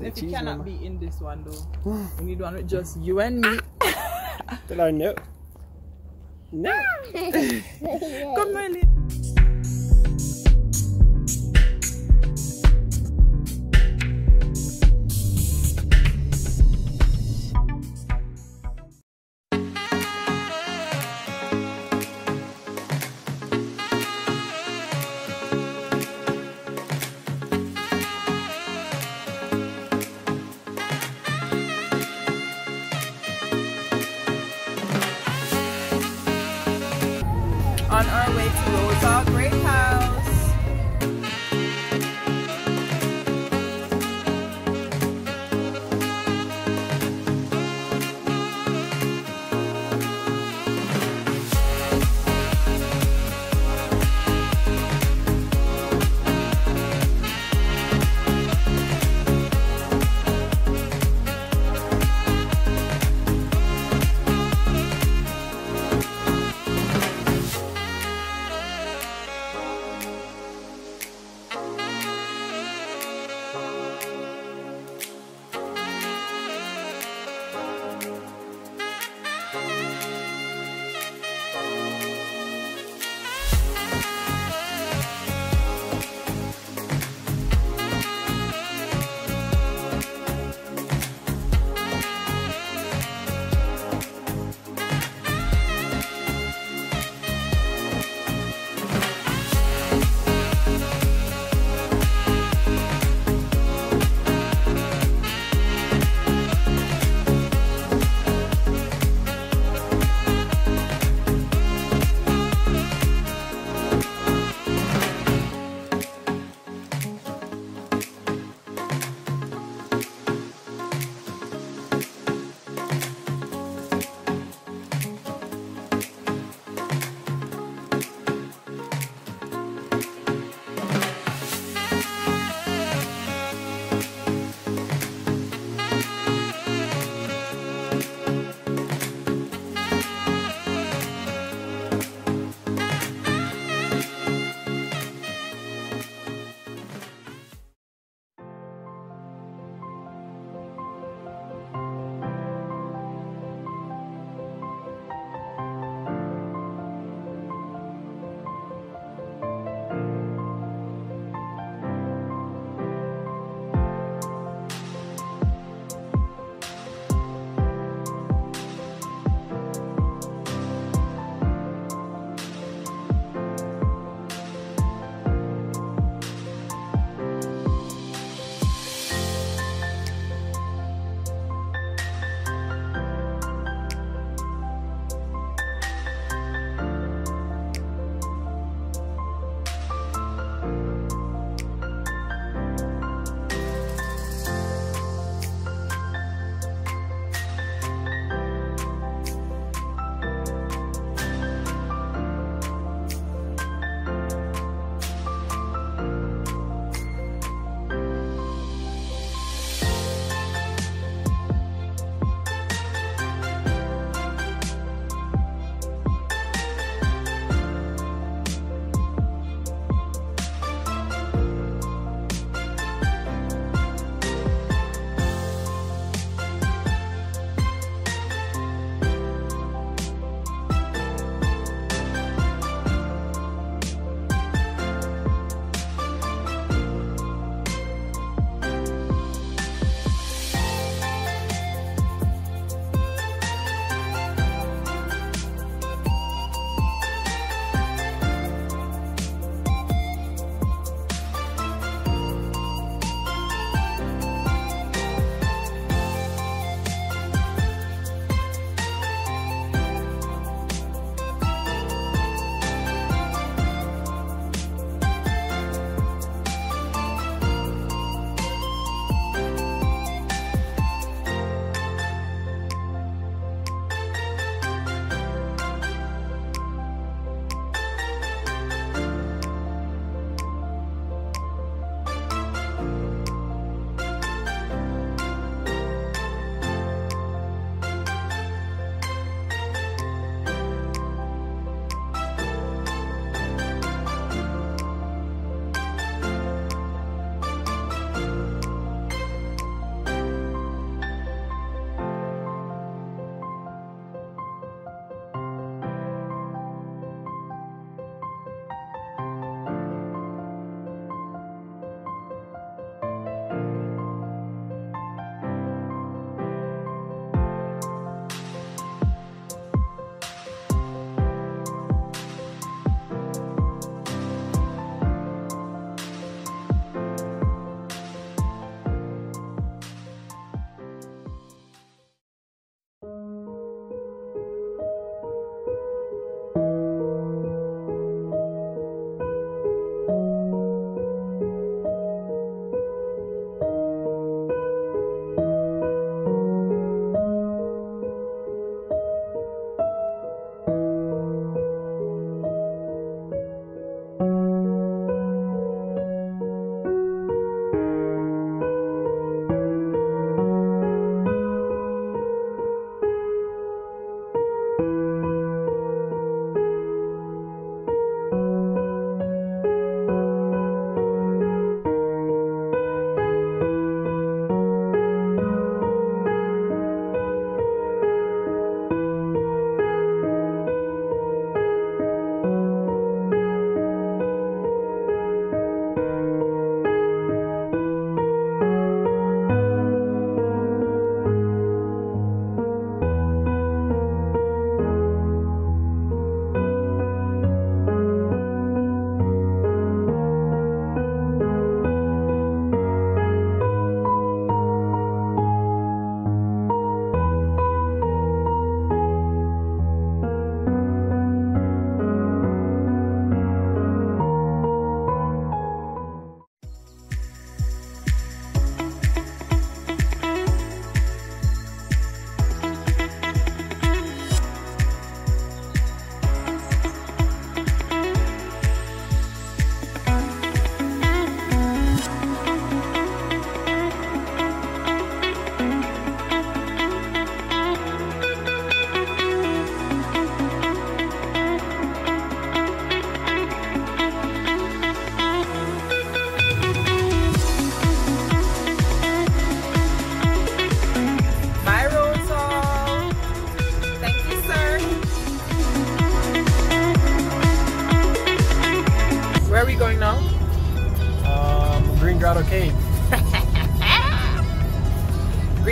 If you cannot be in this one though, we need one with just you and me. Tell her no. No. Come on. On our way to Rosehallgreathouse.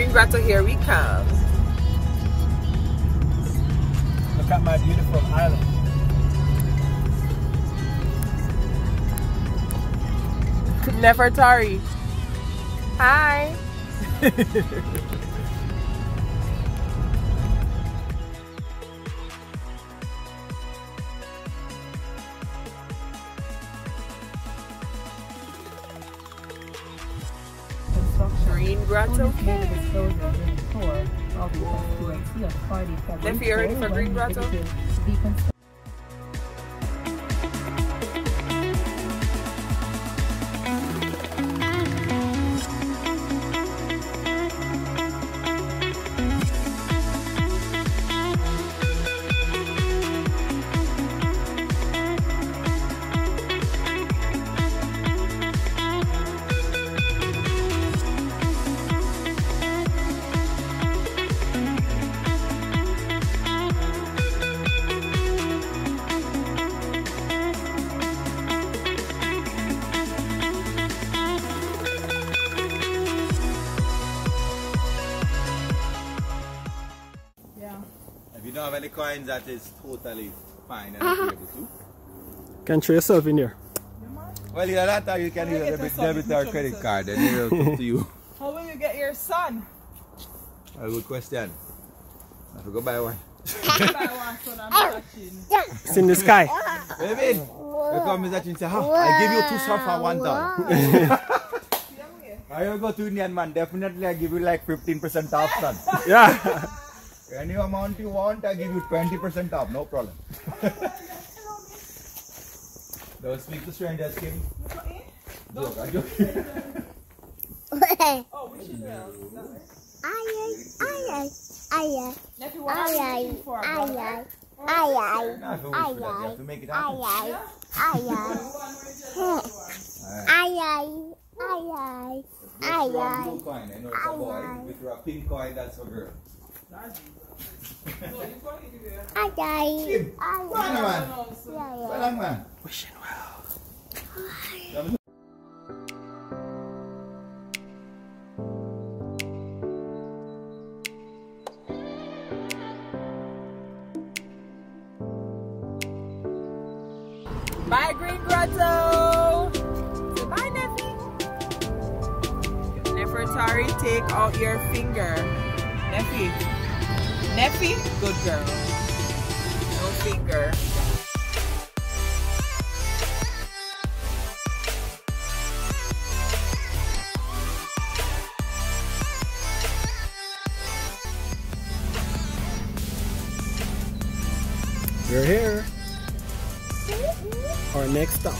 Green Grotto, here we come. Look at my beautiful island. Nefertari. Hi. Green Grotto Caves. If you're ready for Green Grotto? If you don't have any coins, that is totally fine and agreeable too. Can throw yourself in there. Well, yeah, that time you can use a debit or credit card and it will come to you. How will you get your son? A good question. I have to go buy one. It's in the sky. Baby, you come Mr. Chin say, I give you 2 stuff for $1. I will go to Indian man, definitely I give you like 15% off, son. Yeah. Any amount you want, I give you 20% off, no problem. Don't speak to strangers, Kim. Joke, I joke. Oh, we should know. Nephew, what are you looking for? No, if you wish for that, you have to make it happen. One blue coin, I know it's a boy. If you're a pink coin, that's for girl. Kim, well done, man. Wishing well. Bye, Green Grotto. Say bye, Neffy. Nefertari, take out your finger. Neffy. Neffy, good girl. No finger. We're here. Our next stop.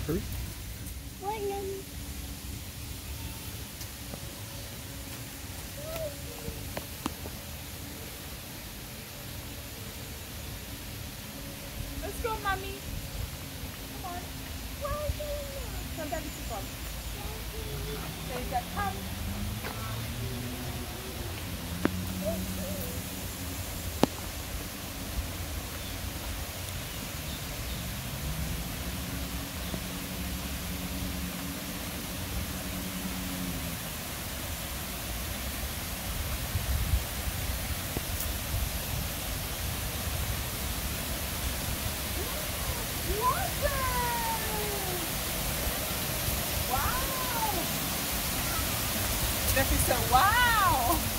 fruit? Let's go, mommy. Come on. Come, daddy, come. There you go. Come. Steffi said, wow!